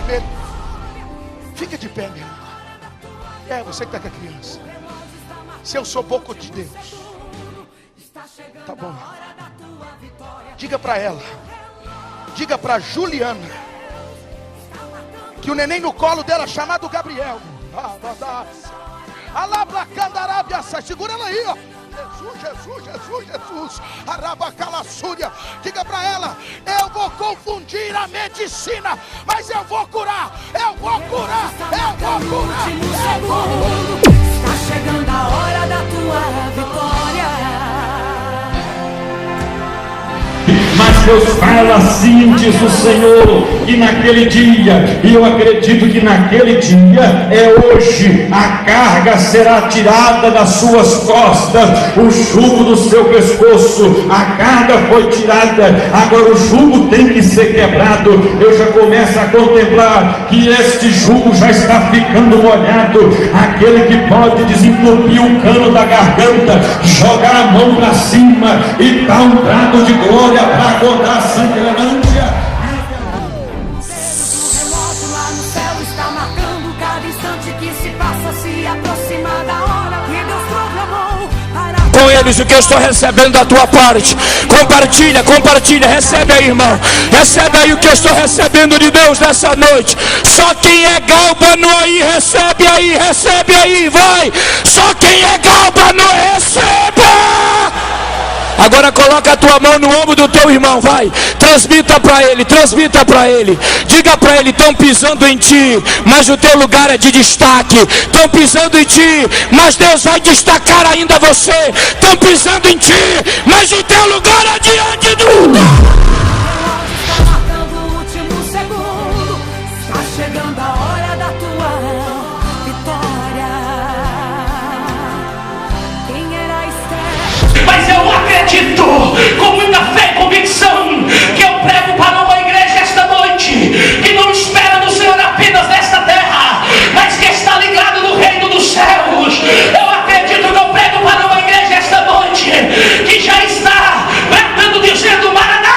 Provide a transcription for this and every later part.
vermelho. Fica de pé, meu irmão. Você que está com a criança. Se eu sou pouco de Deus, tá bom. Diga para ela, diga para Juliana, que o neném no colo dela chamado Gabriel. Segura ela aí, ó. Jesus. Arabacalassúria. Diga para ela, eu vou confundir a medicina, mas eu vou curar. Está chegando a hora da tua vitória. Mas Deus fala assim, diz o Senhor, que naquele dia, e eu acredito que naquele dia é hoje, a carga será tirada das suas costas, o jugo do seu pescoço, a carga foi tirada, agora o jugo tem que ser quebrado. Eu já começo a contemplar que este jugo já está ficando molhado. Aquele que pode desentupir o cano da garganta, jogar a mão para cima e dar um brado de glória para acordar a Sangrelândia. O relógio lá no céu está marcando cada instante que se passa, se aproxima da hora que Deus proclamou para com eles o que eu estou recebendo da tua parte. Compartilha, recebe aí, irmão. Recebe aí o que eu estou recebendo de Deus nessa noite. Só quem é gálbano aí, recebe aí, vai. Só quem é gálbano recebe. Agora coloca a tua mão no ombro do teu irmão, vai. Transmita para ele. Diga para ele, estão pisando em ti, mas o teu lugar é de destaque. Estão pisando em ti, mas Deus vai destacar ainda você. Estão pisando em ti, mas o teu lugar é diante do... está marcando o último segundo. Está chegando a hora da tua vitória. Quem era Esther? Mas eu acredito, com muita fé e convicção, que eu prego para uma igreja esta noite, que não espera do Senhor apenas nesta terra, mas que está ligado no reino dos céus. Eu acredito que eu prego para uma igreja esta noite, que já está bradando, dizendo: Maranata!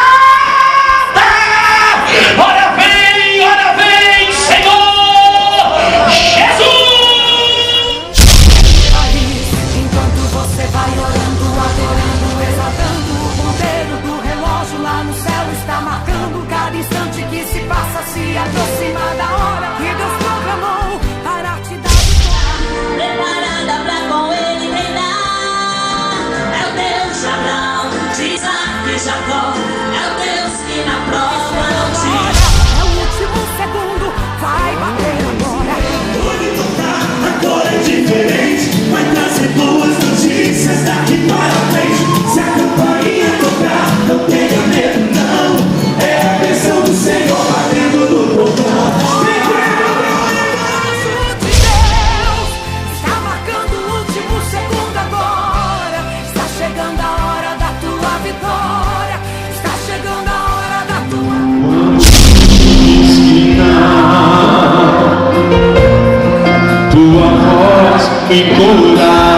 Ora vem, Senhor Jesus! Enquanto você vai orando, adorando, exaltando, o ponteiro do relógio lá no céu está marcando cada instante que se passa, se aproxima da hora que Deus proclamou para te dar vitória. Preparada pra com ele reinar. É o Deus de Abraão, de Isaac e Jacó. É o Deus que na prova não te... É o último segundo, vai bater agora. Agora é diferente, vai trazer boas notícias daqui para frente. Se a campainha tocar, não tenha medo não. É a bênção do Senhor batendo no portão. Está marcando o último segundo agora. Está chegando a hora da tua vitória. Está chegando a hora da tua... Tua voz me cura.